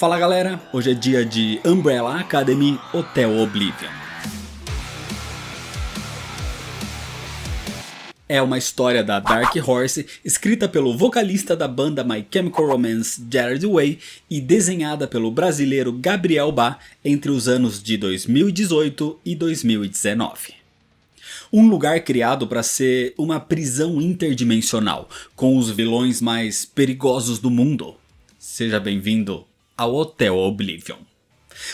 Fala galera, hoje é dia de Umbrella Academy Hotel Oblivion. É uma história da Dark Horse, escrita pelo vocalista da banda My Chemical Romance, Jared Way, e desenhada pelo brasileiro Gabriel Bá entre os anos de 2018 e 2019. Um lugar criado para ser uma prisão interdimensional, com os vilões mais perigosos do mundo. Seja bem-vindo ao Hotel Oblivion.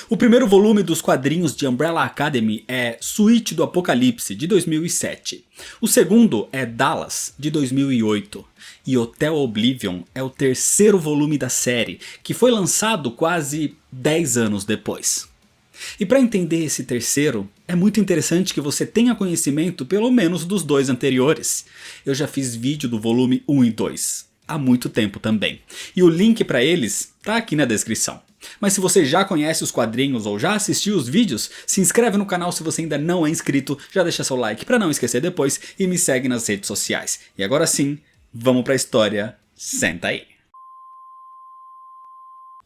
O primeiro volume dos quadrinhos de Umbrella Academy é Suíte do Apocalipse, de 2007. O segundo é Dallas, de 2008. E Hotel Oblivion é o terceiro volume da série, que foi lançado quase 10 anos depois. E para entender esse terceiro, é muito interessante que você tenha conhecimento pelo menos dos dois anteriores. Eu já fiz vídeo do volume 1 e 2, há muito tempo também. E o link para eles tá aqui na descrição. Mas se você já conhece os quadrinhos ou já assistiu os vídeos, se inscreve no canal se você ainda não é inscrito, já deixa seu like para não esquecer depois e me segue nas redes sociais. E agora sim, vamos para a história, senta aí.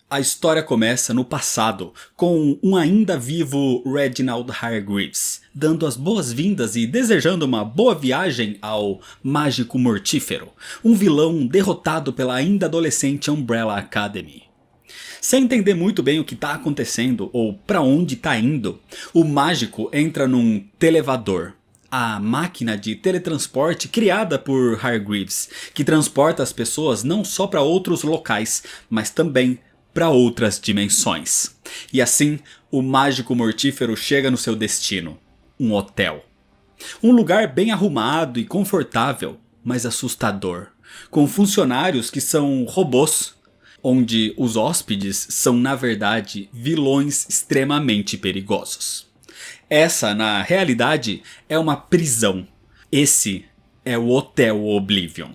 A história começa no passado, com um ainda vivo Reginald Hargreaves, dando as boas-vindas e desejando uma boa viagem ao Mágico Mortífero, um vilão derrotado pela ainda adolescente Umbrella Academy. Sem entender muito bem o que está acontecendo ou para onde está indo, o mágico entra num televador, a máquina de teletransporte criada por Hargreaves, que transporta as pessoas não só para outros locais, mas também para outras dimensões. E assim, o mágico mortífero chega no seu destino, um hotel. Um lugar bem arrumado e confortável, mas assustador, com funcionários que são robôs, onde os hóspedes são na verdade vilões extremamente perigosos. Essa, na realidade, é uma prisão. Esse é o Hotel Oblivion.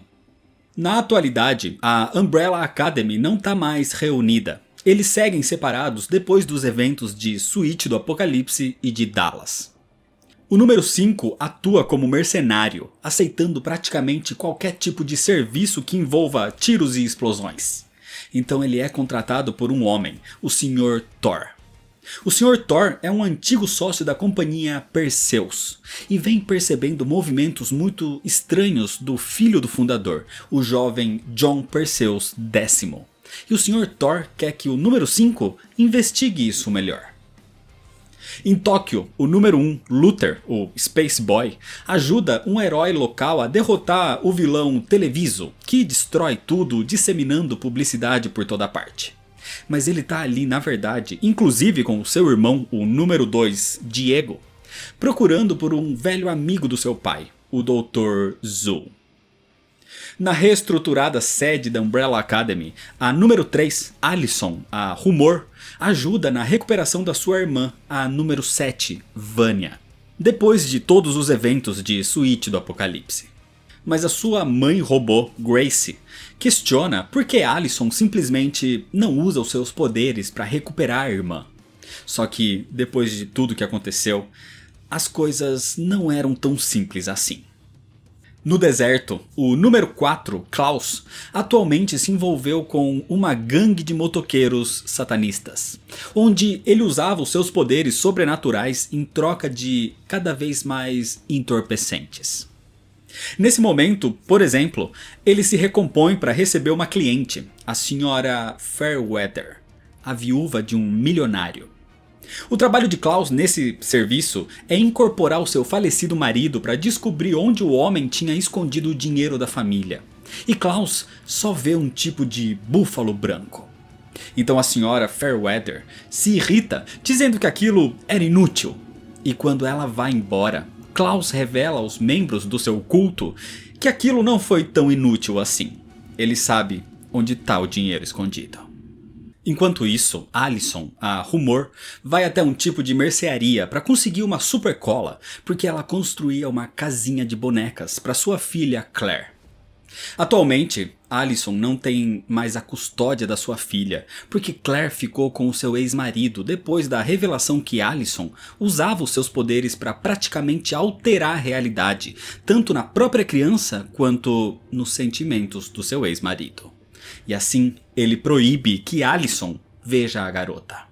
Na atualidade, a Umbrella Academy não está mais reunida. Eles seguem separados depois dos eventos de Suíte do Apocalipse e de Dallas. O número 5 atua como mercenário, aceitando praticamente qualquer tipo de serviço que envolva tiros e explosões. Então ele é contratado por um homem, o Sr. Thor. O Sr. Thor é um antigo sócio da companhia Perseus e vem percebendo movimentos muito estranhos do filho do fundador, o jovem John Perseus X. E o Sr. Thor quer que o número 5 investigue isso melhor. Em Tóquio, o número 1, Luther, o Space Boy, ajuda um herói local a derrotar o vilão Televiso, que destrói tudo disseminando publicidade por toda parte. Mas ele tá ali na verdade, inclusive com o seu irmão, o número 2, Diego, procurando por um velho amigo do seu pai, o Dr. Zul. Na reestruturada sede da Umbrella Academy, a número 3, Allison, a Rumor, ajuda na recuperação da sua irmã, a número 7, Vanya, depois de todos os eventos de Suíte do Apocalipse. Mas a sua mãe robô, Grace, questiona por que Allison simplesmente não usa os seus poderes para recuperar a irmã. Só que, depois de tudo que aconteceu, as coisas não eram tão simples assim. No deserto, o número 4, Klaus, atualmente se envolveu com uma gangue de motoqueiros satanistas, onde ele usava os seus poderes sobrenaturais em troca de cada vez mais entorpecentes. Nesse momento, por exemplo, ele se recompõe para receber uma cliente, a senhora Fairweather, a viúva de um milionário. O trabalho de Klaus nesse serviço é incorporar o seu falecido marido para descobrir onde o homem tinha escondido o dinheiro da família. E Klaus só vê um tipo de búfalo branco. Então a senhora Fairweather se irrita, dizendo que aquilo era inútil. E quando ela vai embora, Klaus revela aos membros do seu culto que aquilo não foi tão inútil assim. Ele sabe onde está o dinheiro escondido. Enquanto isso, Allison, a Rumor, vai até um tipo de mercearia para conseguir uma super cola, porque ela construía uma casinha de bonecas para sua filha Claire. Atualmente, Allison não tem mais a custódia da sua filha, porque Claire ficou com o seu ex-marido depois da revelação que Allison usava os seus poderes para praticamente alterar a realidade, tanto na própria criança quanto nos sentimentos do seu ex-marido. E assim, ele proíbe que Allison veja a garota.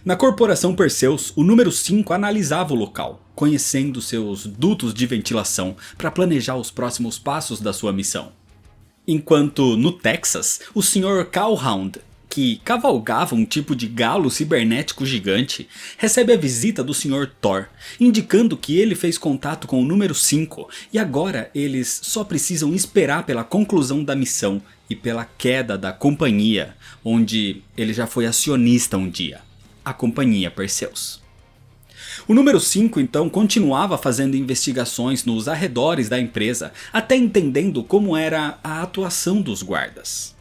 Na corporação Perseus, o número 5 analisava o local, conhecendo seus dutos de ventilação para planejar os próximos passos da sua missão. Enquanto no Texas, o Sr. Calhoun, que cavalgava um tipo de galo cibernético gigante, recebe a visita do Sr. Thor, indicando que ele fez contato com o número 5 e agora eles só precisam esperar pela conclusão da missão e pela queda da companhia, onde ele já foi acionista um dia, a companhia Perseus. O número 5 então continuava fazendo investigações nos arredores da empresa, até entendendo como era a atuação dos guardas.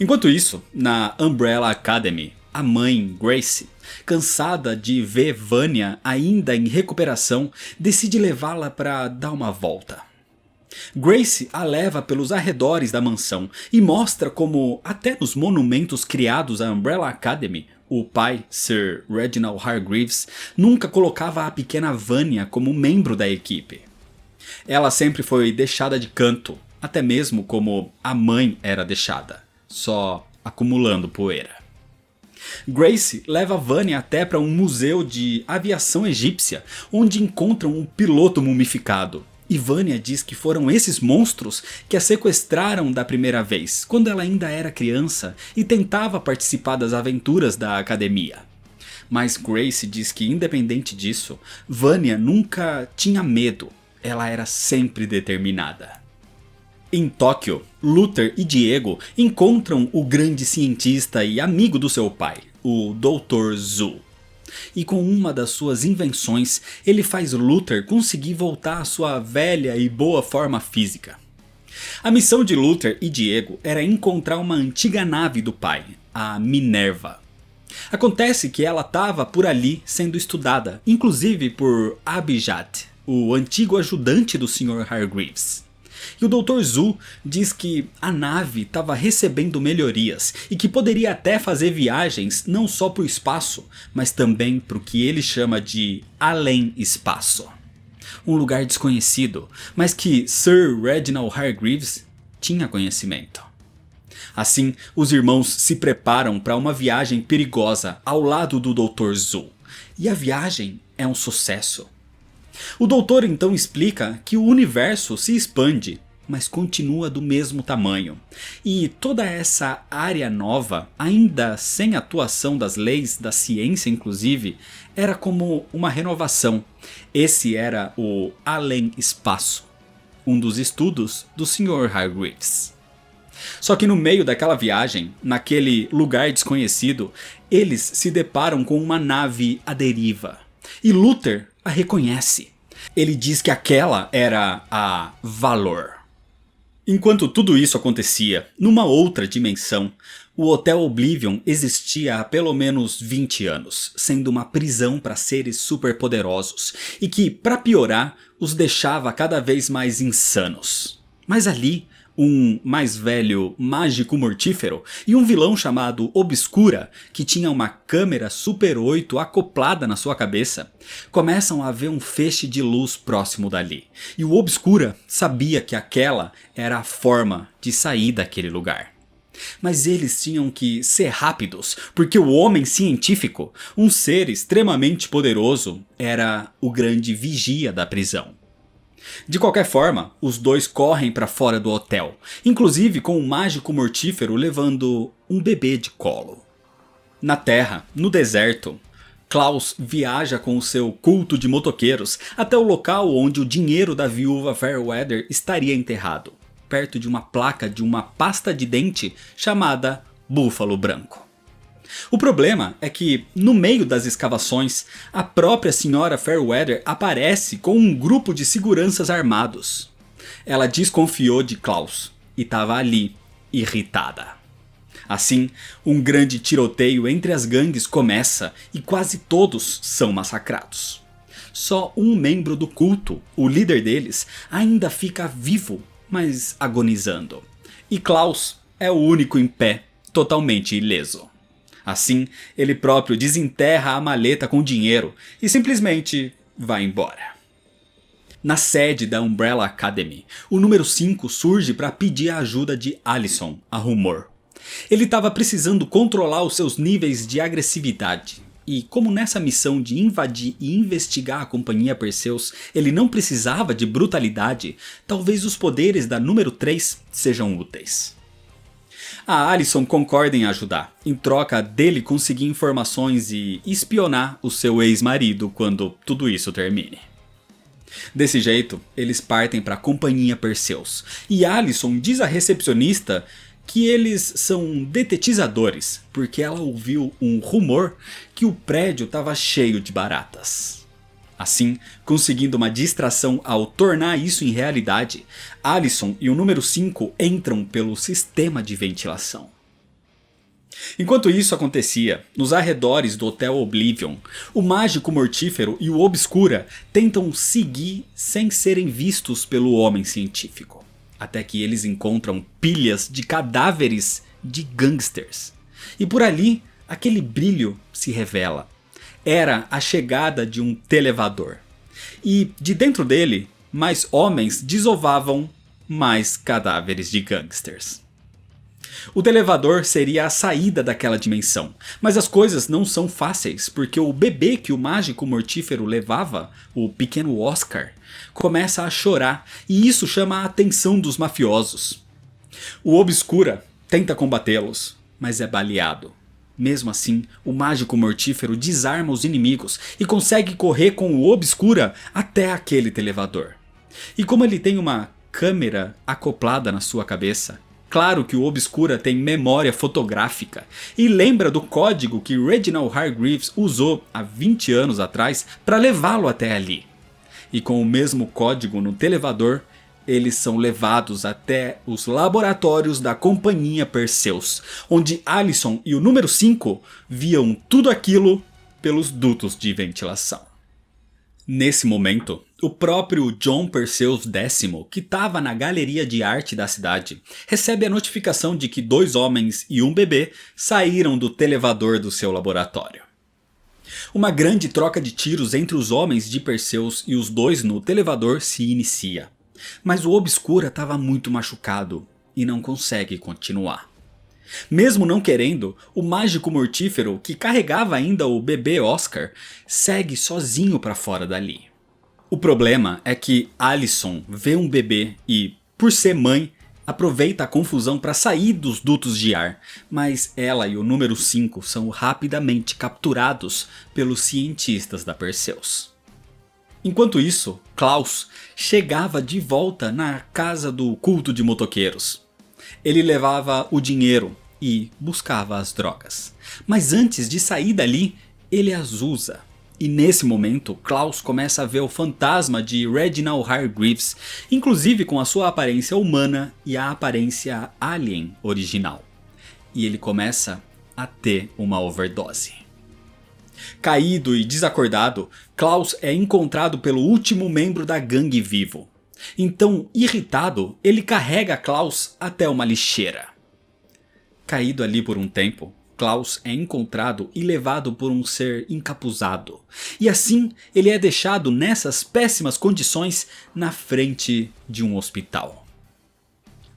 Enquanto isso, na Umbrella Academy, a mãe, Grace, cansada de ver Vanya ainda em recuperação, decide levá-la para dar uma volta. Grace a leva pelos arredores da mansão e mostra como, até nos monumentos criados à Umbrella Academy, o pai, Sir Reginald Hargreaves, nunca colocava a pequena Vanya como membro da equipe. Ela sempre foi deixada de canto, até mesmo como a mãe era deixada, só acumulando poeira. Grace leva Vanya até para um museu de aviação egípcia, onde encontram um piloto mumificado. E Vanya diz que foram esses monstros que a sequestraram da primeira vez, quando ela ainda era criança e tentava participar das aventuras da academia. Mas Grace diz que, independente disso, Vanya nunca tinha medo, ela era sempre determinada. Em Tóquio, Luther e Diego encontram o grande cientista e amigo do seu pai, o Dr. Zu. E com uma das suas invenções, ele faz Luther conseguir voltar à sua velha e boa forma física. A missão de Luther e Diego era encontrar uma antiga nave do pai, a Minerva. Acontece que ela estava por ali sendo estudada, inclusive por Abijad, o antigo ajudante do Sr. Hargreaves. E o Dr. Zu diz que a nave estava recebendo melhorias e que poderia até fazer viagens não só para o espaço, mas também para o que ele chama de além-espaço. Um lugar desconhecido, mas que Sir Reginald Hargreaves tinha conhecimento. Assim, os irmãos se preparam para uma viagem perigosa ao lado do Dr. Zu. E a viagem é um sucesso. O doutor então explica que o universo se expande, mas continua do mesmo tamanho. E toda essa área nova, ainda sem atuação das leis da ciência inclusive, era como uma renovação. Esse era o além-espaço, um dos estudos do Sr. Hargreaves. Só que no meio daquela viagem, naquele lugar desconhecido, eles se deparam com uma nave à deriva. E Luther a reconhece. Ele diz que aquela era a Valor. Enquanto tudo isso acontecia, numa outra dimensão, o Hotel Oblivion existia há pelo menos 20 anos, sendo uma prisão para seres superpoderosos e que, para piorar, os deixava cada vez mais insanos. Mas ali, um mais velho mágico mortífero e um vilão chamado Obscura, que tinha uma câmera Super 8 acoplada na sua cabeça, começam a ver um feixe de luz próximo dali. E o Obscura sabia que aquela era a forma de sair daquele lugar. Mas eles tinham que ser rápidos, porque o homem científico, um ser extremamente poderoso, era o grande vigia da prisão. De qualquer forma, os dois correm para fora do hotel, inclusive com um mágico mortífero levando um bebê de colo. Na Terra, no deserto, Klaus viaja com o seu culto de motoqueiros até o local onde o dinheiro da viúva Fairweather estaria enterrado, perto de uma placa de uma pasta de dente chamada Búfalo Branco. O problema é que, no meio das escavações, a própria senhora Fairweather aparece com um grupo de seguranças armados. Ela desconfiou de Klaus e estava ali, irritada. Assim, um grande tiroteio entre as gangues começa e quase todos são massacrados. Só um membro do culto, o líder deles, ainda fica vivo, mas agonizando. E Klaus é o único em pé, totalmente ileso. Assim, ele próprio desenterra a maleta com dinheiro e simplesmente vai embora. Na sede da Umbrella Academy, o número 5 surge para pedir a ajuda de Allison, a Rumor. Ele estava precisando controlar os seus níveis de agressividade. E como nessa missão de invadir e investigar a Companhia Perseus ele não precisava de brutalidade, talvez os poderes da número 3 sejam úteis. A Alyson concorda em ajudar, em troca dele conseguir informações e espionar o seu ex-marido quando tudo isso termine. Desse jeito, eles partem para a Companhia Perseus, e Alyson diz à recepcionista que eles são detetizadores, porque ela ouviu um rumor que o prédio estava cheio de baratas. Assim, conseguindo uma distração ao tornar isso em realidade, Alyson e o número 5 entram pelo sistema de ventilação. Enquanto isso acontecia, nos arredores do Hotel Oblivion, o Mágico Mortífero e o Obscura tentam seguir sem serem vistos pelo homem científico, até que eles encontram pilhas de cadáveres de gangsters. E por ali, aquele brilho se revela. Era a chegada de um televador. E de dentro dele, mais homens desovavam mais cadáveres de gangsters. O televador seria a saída daquela dimensão, mas as coisas não são fáceis, porque o bebê que o Mágico Mortífero levava, o pequeno Oscar, começa a chorar e isso chama a atenção dos mafiosos. O Obscura tenta combatê-los, mas é baleado. Mesmo assim, o Mágico Mortífero desarma os inimigos e consegue correr com o Obscura até aquele televador. E como ele tem uma câmera acoplada na sua cabeça, claro que o Obscura tem memória fotográfica e lembra do código que Reginald Hargreaves usou há 20 anos atrás para levá-lo até ali. E com o mesmo código no televador, eles são levados até os laboratórios da Companhia Perseus, onde Alyson e o número 5 viam tudo aquilo pelos dutos de ventilação. Nesse momento, o próprio John Perseus X, que estava na galeria de arte da cidade, recebe a notificação de que 2 homens e um bebê saíram do televador do seu laboratório. Uma grande troca de tiros entre os homens de Perseus e os 2 no televador se inicia. Mas o Obscura estava muito machucado e não consegue continuar. Mesmo não querendo, o Mágico Mortífero, que carregava ainda o bebê Oscar, segue sozinho para fora dali. O problema é que Alyson vê um bebê e, por ser mãe, aproveita a confusão para sair dos dutos de ar, mas ela e o número 5 são rapidamente capturados pelos cientistas da Perseus. Enquanto isso, Klaus chegava de volta na casa do culto de motoqueiros. Ele levava o dinheiro e buscava as drogas. Mas antes de sair dali, ele as usa. E nesse momento, Klaus começa a ver o fantasma de Reginald Hargreaves, inclusive com a sua aparência humana e a aparência alien original. E ele começa a ter uma overdose. Caído e desacordado, Klaus é encontrado pelo último membro da gangue vivo. Então, irritado, ele carrega Klaus até uma lixeira. Caído ali por um tempo, Klaus é encontrado e levado por um ser encapuzado. E assim, ele é deixado nessas péssimas condições na frente de um hospital.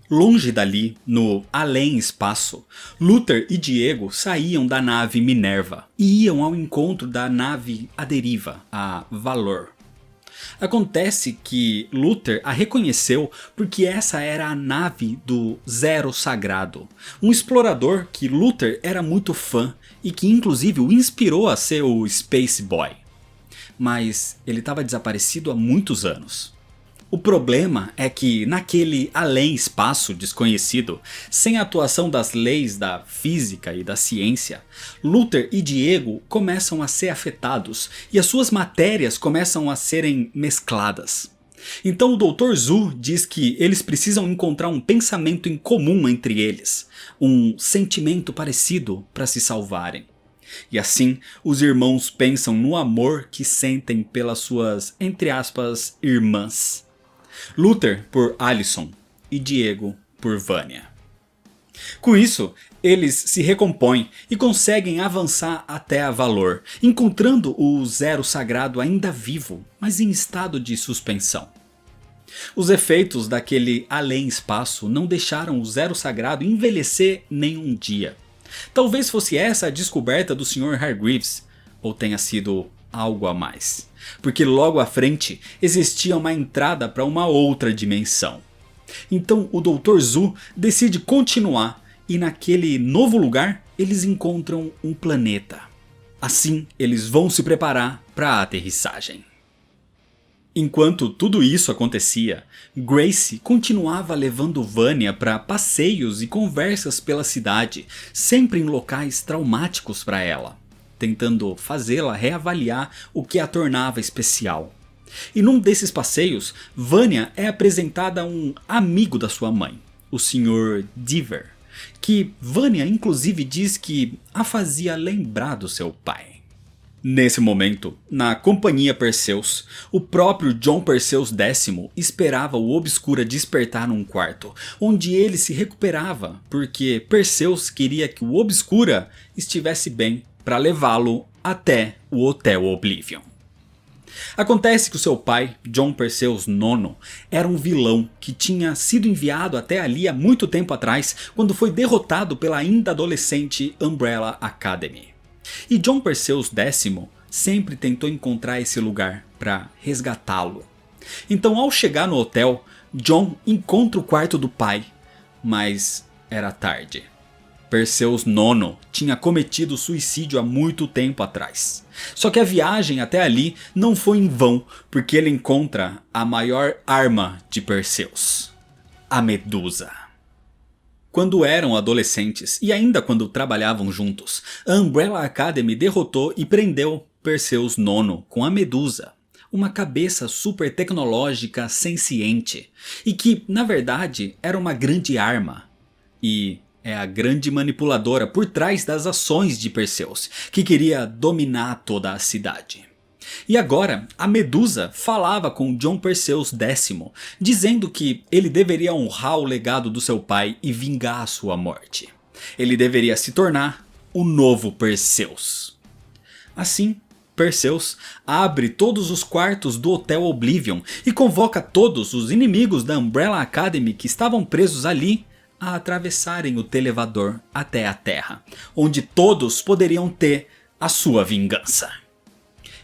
Longe dali, no além espaço, Luther e Diego saíam da nave Minerva e iam ao encontro da nave à deriva, a Valor. Acontece que Luther a reconheceu porque essa era a nave do Zero Sagrado, um explorador que Luther era muito fã e que inclusive o inspirou a ser o Space Boy. Mas ele estava desaparecido há muitos anos. O problema é que naquele além espaço desconhecido, sem a atuação das leis da física e da ciência, Luther e Diego começam a ser afetados e as suas matérias começam a serem mescladas. Então o Dr. Zu diz que eles precisam encontrar um pensamento em comum entre eles, um sentimento parecido para se salvarem. E assim, os irmãos pensam no amor que sentem pelas suas, entre aspas, irmãs. Luther por Alyson e Diego por Vanya. Com isso, eles se recompõem e conseguem avançar até a Valor, encontrando o Zero Sagrado ainda vivo, mas em estado de suspensão. Os efeitos daquele além-espaço não deixaram o Zero Sagrado envelhecer nem um dia. Talvez fosse essa a descoberta do Sr. Hargreaves, ou tenha sido algo a mais. Porque logo à frente existia uma entrada para uma outra dimensão. Então o Dr. Zu decide continuar e naquele novo lugar eles encontram um planeta. Assim eles vão se preparar para a aterrissagem. Enquanto tudo isso acontecia, Grace continuava levando Vanya para passeios e conversas pela cidade, sempre em locais traumáticos para ela, tentando fazê-la reavaliar o que a tornava especial. E num desses passeios, Vanya é apresentada a um amigo da sua mãe, o Sr. Deaver, que Vanya inclusive diz que a fazia lembrar do seu pai. Nesse momento, na companhia Perseus, o próprio John Perseus X esperava o Obscura despertar num quarto, onde ele se recuperava, porque Perseus queria que o Obscura estivesse bem para levá-lo até o Hotel Oblivion. Acontece que o seu pai, John Perseus IX, era um vilão que tinha sido enviado até ali há muito tempo atrás, quando foi derrotado pela ainda adolescente Umbrella Academy. E John Perseus X sempre tentou encontrar esse lugar para resgatá-lo. Então ao chegar no hotel, John encontra o quarto do pai, mas era tarde. Perseus IX tinha cometido suicídio há muito tempo atrás. Só que a viagem até ali não foi em vão, porque ele encontra a maior arma de Perseus, a Medusa. Quando eram adolescentes e ainda quando trabalhavam juntos, a Umbrella Academy derrotou e prendeu Perseus IX com a Medusa, uma cabeça super tecnológica senciente, e que na verdade era uma grande arma. E é a grande manipuladora por trás das ações de Perseus, que queria dominar toda a cidade. E agora, a Medusa falava com John Perseus X, dizendo que ele deveria honrar o legado do seu pai e vingar a sua morte. Ele deveria se tornar o novo Perseus. Assim, Perseus abre todos os quartos do Hotel Oblivion e convoca todos os inimigos da Umbrella Academy que estavam presos ali a atravessarem o televador até a Terra, onde todos poderiam ter a sua vingança.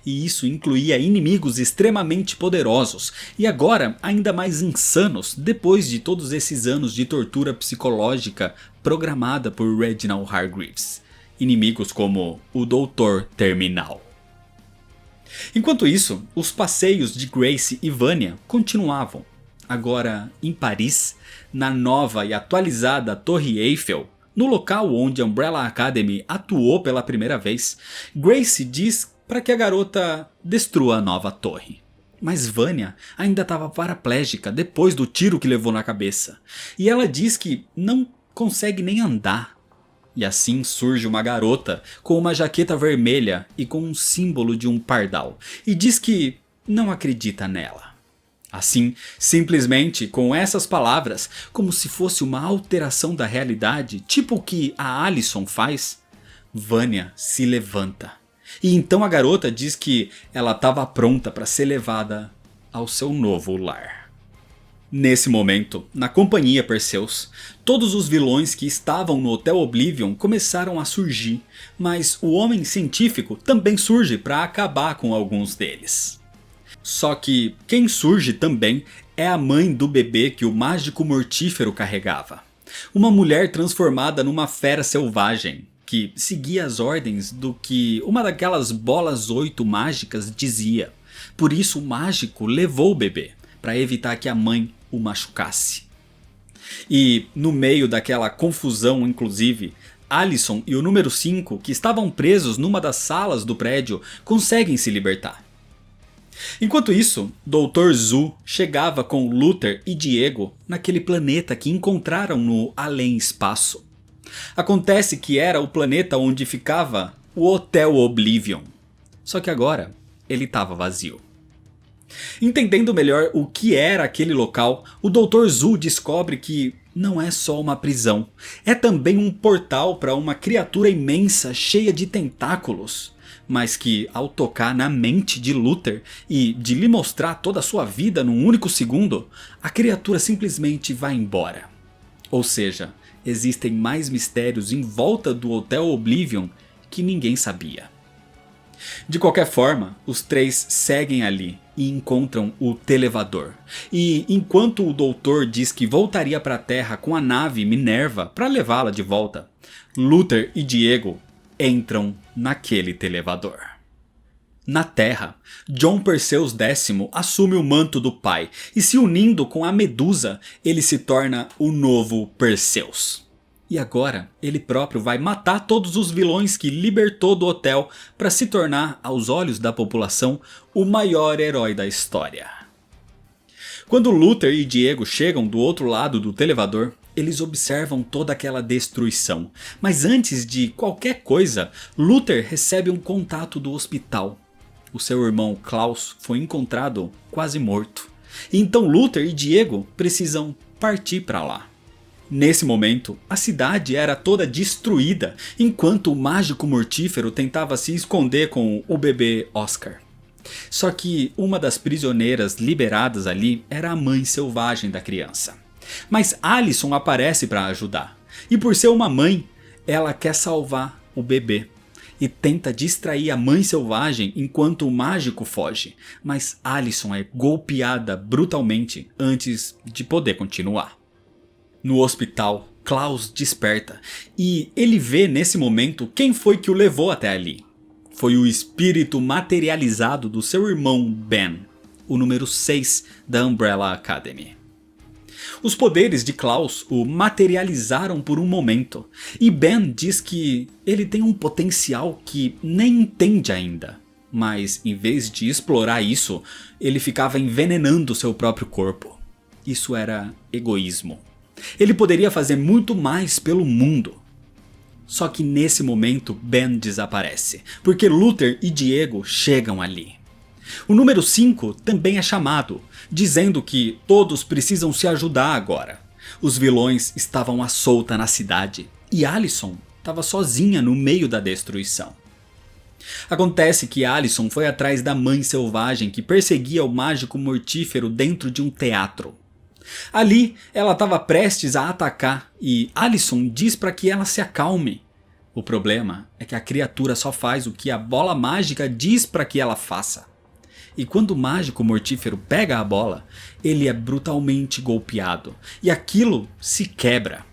E isso incluía inimigos extremamente poderosos e agora ainda mais insanos depois de todos esses anos de tortura psicológica programada por Reginald Hargreaves. Inimigos como o Doutor Terminal. Enquanto isso, os passeios de Grace e Vanya continuavam. Agora em Paris, na nova e atualizada Torre Eiffel, no local onde a Umbrella Academy atuou pela primeira vez, Grace diz para que a garota destrua a nova torre. Mas Vanya ainda estava paraplégica depois do tiro que levou na cabeça. E ela diz que não consegue nem andar. E assim surge uma garota com uma jaqueta vermelha e com um símbolo de um pardal. E diz que não acredita nela. Assim, simplesmente com essas palavras, como se fosse uma alteração da realidade, tipo o que a Alison faz, Vanya se levanta. E então a garota diz que ela estava pronta para ser levada ao seu novo lar. Nesse momento, na companhia Perseus, todos os vilões que estavam no Hotel Oblivion começaram a surgir, mas o homem científico também surge para acabar com alguns deles. Só que quem surge também é a mãe do bebê que o mágico mortífero carregava. Uma mulher transformada numa fera selvagem, que seguia as ordens do que uma daquelas bolas 8 mágicas dizia. Por isso o mágico levou o bebê, para evitar que a mãe o machucasse. E no meio daquela confusão inclusive, Alison e o número 5, que estavam presos numa das salas do prédio, conseguem se libertar. Enquanto isso, Dr. Zu chegava com Luther e Diego naquele planeta que encontraram no além-espaço. Acontece que era o planeta onde ficava o Hotel Oblivion. Só que agora ele estava vazio. Entendendo melhor o que era aquele local, o Dr. Zu descobre que não é só uma prisão. É também um portal para uma criatura imensa cheia de tentáculos. mas que ao tocar na mente de Luther e de lhe mostrar toda a sua vida num único segundo, a criatura simplesmente vai embora. Ou seja, existem mais mistérios em volta do Hotel Oblivion que ninguém sabia. De qualquer forma, os três seguem ali e encontram o Televador. E enquanto o doutor diz que voltaria para a Terra com a nave Minerva para levá-la de volta, Luther e Diego entram naquele Televador. Na Terra, John Perseus X assume o manto do pai e, se unindo com a Medusa, ele se torna o novo Perseus. E agora ele próprio vai matar todos os vilões que libertou do hotel para se tornar, aos olhos da população, o maior herói da história. Quando Luther e Diego chegam do outro lado do Televador, eles observam toda aquela destruição. Mas antes de qualquer coisa, Luther recebe um contato do hospital. O seu irmão Klaus foi encontrado quase morto. Então Luther e Diego precisam partir para lá. Nesse momento, a cidade era toda destruída, enquanto o mágico mortífero tentava se esconder com o bebê Oscar. Só que uma das prisioneiras liberadas ali era a mãe selvagem da criança. Mas Alison aparece para ajudar, e por ser uma mãe, ela quer salvar o bebê. E tenta distrair a mãe selvagem enquanto o mágico foge, mas Alison é golpeada brutalmente antes de poder continuar. No hospital, Klaus desperta e ele vê nesse momento quem foi que o levou até ali. Foi o espírito materializado do seu irmão Ben, o número 6 da Umbrella Academy. Os poderes de Klaus o materializaram por um momento, e Ben diz que ele tem um potencial que nem entende ainda. Mas em vez de explorar isso, ele ficava envenenando seu próprio corpo. Isso era egoísmo. Ele poderia fazer muito mais pelo mundo. Só que nesse momento Ben desaparece, porque Luther e Diego chegam ali. O número 5 também é chamado, dizendo que todos precisam se ajudar agora. Os vilões estavam à solta na cidade e Alison estava sozinha no meio da destruição. Acontece que Alison foi atrás da mãe selvagem que perseguia o mágico mortífero dentro de um teatro. Ali ela estava prestes a atacar e Alison diz para que ela se acalme. O problema é que a criatura só faz o que a bola mágica diz para que ela faça. E quando o mágico mortífero pega a bola, ele é brutalmente golpeado e aquilo se quebra.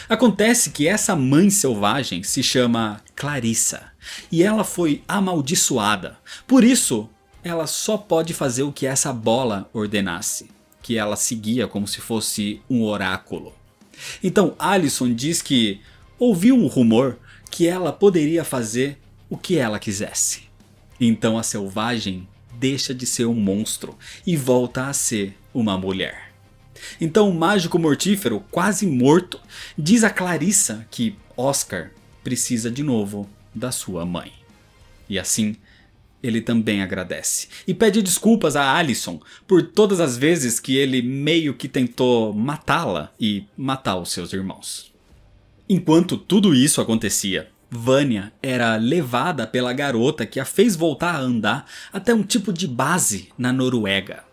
Acontece que essa mãe selvagem se chama Clarissa e ela foi amaldiçoada. Por isso, ela só pode fazer o que essa bola ordenasse, que ela seguia como se fosse um oráculo. Então Alison diz que ouviu um rumor que ela poderia fazer o que ela quisesse. Então a selvagem deixa de ser um monstro e volta a ser uma mulher. Então o mágico mortífero, quase morto, diz a Clarissa que Oscar precisa de novo da sua mãe. E assim, ele também agradece e pede desculpas a Alison por todas as vezes que ele meio que tentou matá-la e matar os seus irmãos. Enquanto tudo isso acontecia, Vanya era levada pela garota que a fez voltar a andar até um tipo de base na Noruega,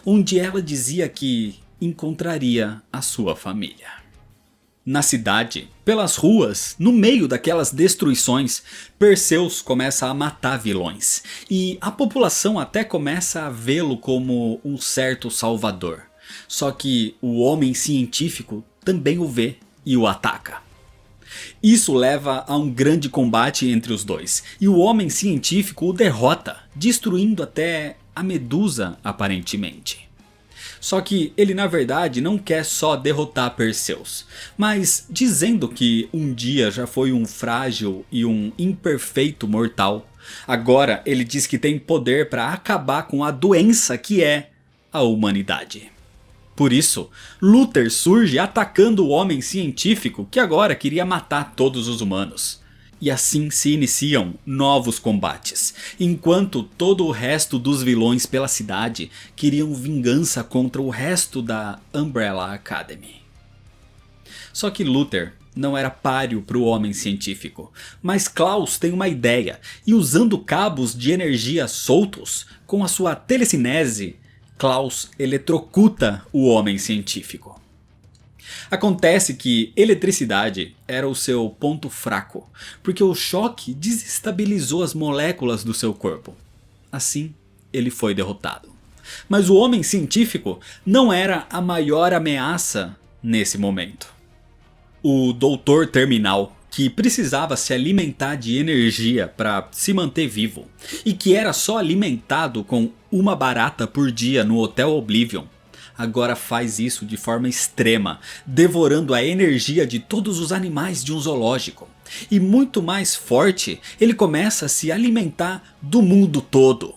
onde ela dizia que encontraria a sua família. Na cidade, pelas ruas, no meio daquelas destruições, Perseus começa a matar vilões, e a população até começa a vê-lo como um certo salvador. Só que o homem científico também o vê e o ataca. Isso leva a um grande combate entre os dois, e o homem científico o derrota, destruindo até a Medusa aparentemente. Só que ele na verdade não quer só derrotar Perseus, mas dizendo que um dia já foi um frágil e um imperfeito mortal, agora ele diz que tem poder para acabar com a doença que é a humanidade. Por isso, Luther surge atacando o homem científico que agora queria matar todos os humanos. E assim se iniciam novos combates, enquanto todo o resto dos vilões pela cidade queriam vingança contra o resto da Umbrella Academy. Só que Luther não era páreo para o homem científico, mas Klaus tem uma ideia e, usando cabos de energia soltos, com a sua telecinese, Klaus eletrocuta o homem científico. Acontece que eletricidade era o seu ponto fraco, porque o choque desestabilizou as moléculas do seu corpo. Assim, ele foi derrotado. Mas o homem científico não era a maior ameaça nesse momento. O Doutor Terminal, que precisava se alimentar de energia para se manter vivo, e que era só alimentado com uma barata por dia no Hotel Oblivion, agora faz isso de forma extrema, devorando a energia de todos os animais de um zoológico. E muito mais forte, ele começa a se alimentar do mundo todo.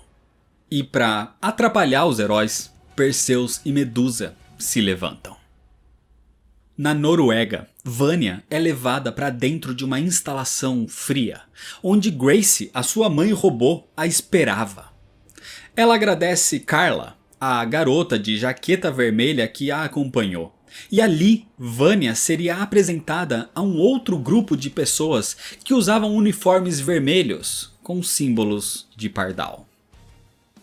E para atrapalhar os heróis, Perseus e Medusa se levantam. Na Noruega, Vanya é levada para dentro de uma instalação fria, onde Grace, a sua mãe robô, a esperava. Ela agradece Carla, a garota de jaqueta vermelha que a acompanhou. E ali, Vanya seria apresentada a um outro grupo de pessoas que usavam uniformes vermelhos com símbolos de pardal.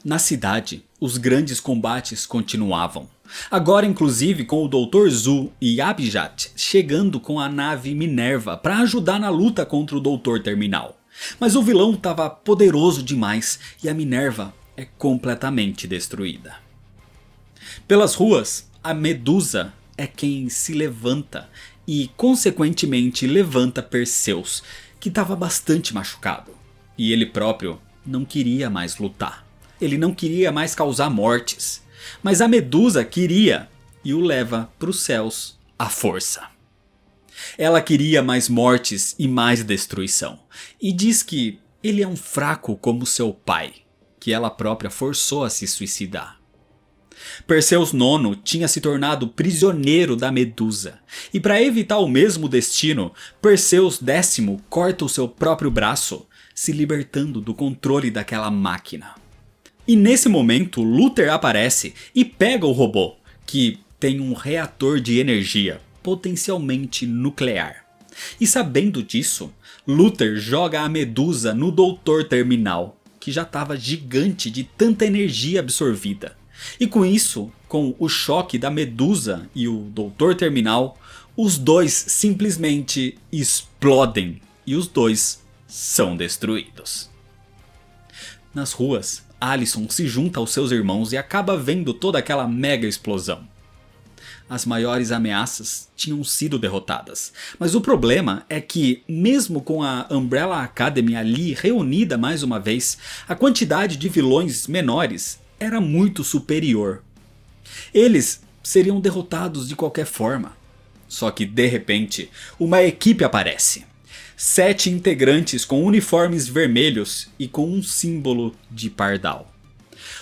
Na cidade, os grandes combates continuavam. Agora inclusive com o Dr. Zu e Abjad chegando com a nave Minerva para ajudar na luta contra o Doutor Terminal. Mas o vilão estava poderoso demais e a Minerva é completamente destruída. Pelas ruas, a Medusa é quem se levanta e consequentemente levanta Perseus, que estava bastante machucado. E ele próprio não queria mais lutar. Ele não queria mais causar mortes. Mas a Medusa queria e o leva para os céus à força. Ela queria mais mortes e mais destruição. E diz que ele é um fraco como seu pai, que ela própria forçou a se suicidar. Perseus IX tinha se tornado prisioneiro da Medusa. E para evitar o mesmo destino, Perseus X corta o seu próprio braço, se libertando do controle daquela máquina. E nesse momento, Luther aparece e pega o robô, que tem um reator de energia, potencialmente nuclear. E sabendo disso, Luther joga a Medusa no Doutor Terminal, que já estava gigante de tanta energia absorvida. E com isso, com o choque da Medusa e o Doutor Terminal, os dois simplesmente explodem e os dois são destruídos. Nas ruas, Alisson se junta aos seus irmãos e acaba vendo toda aquela mega explosão. As maiores ameaças tinham sido derrotadas, mas o problema é que, mesmo com a Umbrella Academy ali reunida mais uma vez, a quantidade de vilões menores era muito superior. Eles seriam derrotados de qualquer forma. Só que de repente, uma equipe aparece. 7 integrantes com uniformes vermelhos e com um símbolo de pardal.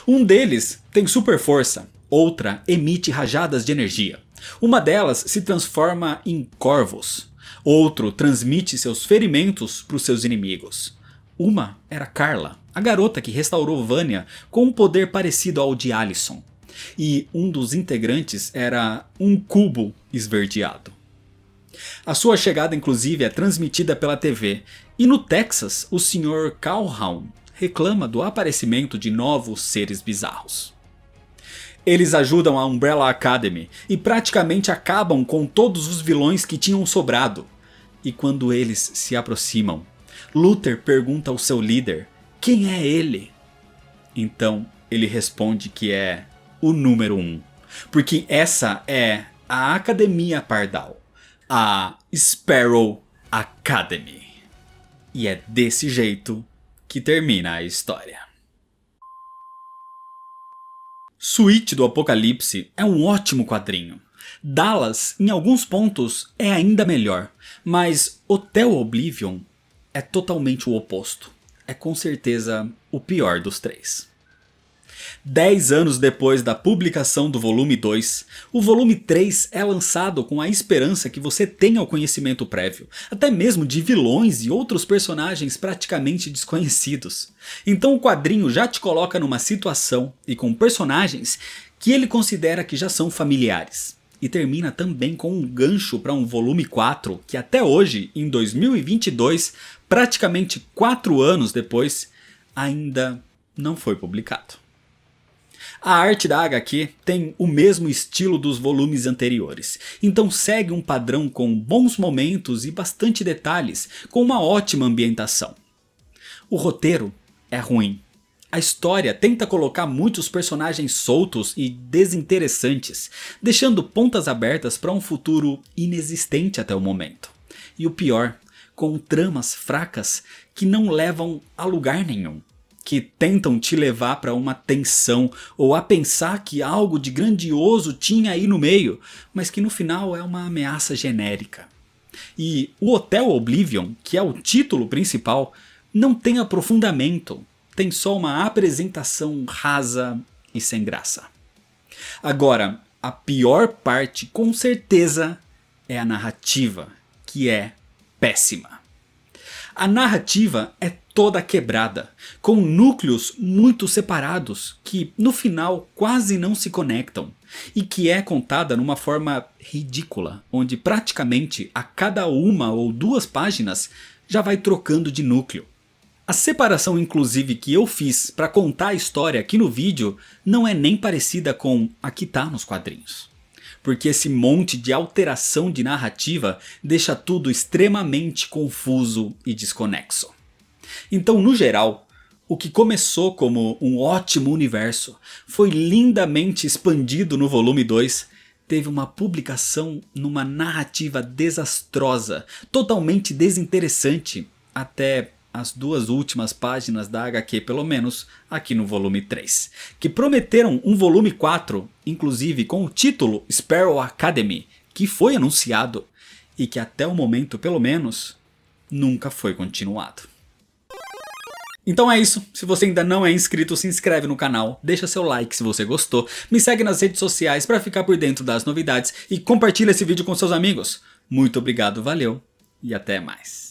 Um deles tem super força, outra emite rajadas de energia. Uma delas se transforma em corvos, outro transmite seus ferimentos para os seus inimigos. Uma era Carla, a garota que restaurou Vanya com um poder parecido ao de Alisson. E um dos integrantes era um cubo esverdeado. A sua chegada inclusive é transmitida pela TV, e no Texas o Sr. Calhoun reclama do aparecimento de novos seres bizarros. Eles ajudam a Umbrella Academy e praticamente acabam com todos os vilões que tinham sobrado. E quando eles se aproximam, Luther pergunta ao seu líder quem é ele. Então ele responde que é o número 1, porque essa é a Academia Pardal. A Sparrow Academy. E é desse jeito que termina a história. Suíte do Apocalipse é um ótimo quadrinho. Dallas, em alguns pontos, é ainda melhor, mas Hotel Oblivion é totalmente o oposto. É com certeza o pior dos três. 10 anos depois da publicação do volume 2, o volume 3 é lançado com a esperança que você tenha o conhecimento prévio, até mesmo de vilões e outros personagens praticamente desconhecidos. Então o quadrinho já te coloca numa situação e com personagens que ele considera que já são familiares. e termina também com um gancho para um volume 4 que até hoje, em 2022, praticamente 4 anos depois, ainda não foi publicado. A arte da HQ tem o mesmo estilo dos volumes anteriores, então segue um padrão com bons momentos e bastante detalhes, com uma ótima ambientação. O roteiro é ruim. A história tenta colocar muitos personagens soltos e desinteressantes, deixando pontas abertas para um futuro inexistente até o momento. E o pior, com tramas fracas que não levam a lugar nenhum, que tentam te levar para uma tensão ou a pensar que algo de grandioso tinha aí no meio, mas que no final é uma ameaça genérica. E o Hotel Oblivion, que é o título principal, não tem aprofundamento, tem só uma apresentação rasa e sem graça. Agora, a pior parte com certeza é a narrativa, que é péssima. A narrativa é toda quebrada, com núcleos muito separados que no final quase não se conectam, e que é contada numa forma ridícula, onde praticamente a cada 1 ou 2 páginas já vai trocando de núcleo. A separação inclusive que eu fiz para contar a história aqui no vídeo não é nem parecida com a que tá nos quadrinhos. Porque esse monte de alteração de narrativa deixa tudo extremamente confuso e desconexo. Então, no geral, o que começou como um ótimo universo foi lindamente expandido no volume 2, teve uma publicação numa narrativa desastrosa, totalmente desinteressante, até as 2 últimas páginas da HQ, pelo menos aqui no volume 3, que prometeram um volume 4, inclusive com o título Sparrow Academy, que foi anunciado e que até o momento, pelo menos, nunca foi continuado. Então é isso, se você ainda não é inscrito, se inscreve no canal, deixa seu like se você gostou, me segue nas redes sociais para ficar por dentro das novidades e compartilha esse vídeo com seus amigos. Muito obrigado, valeu e até mais.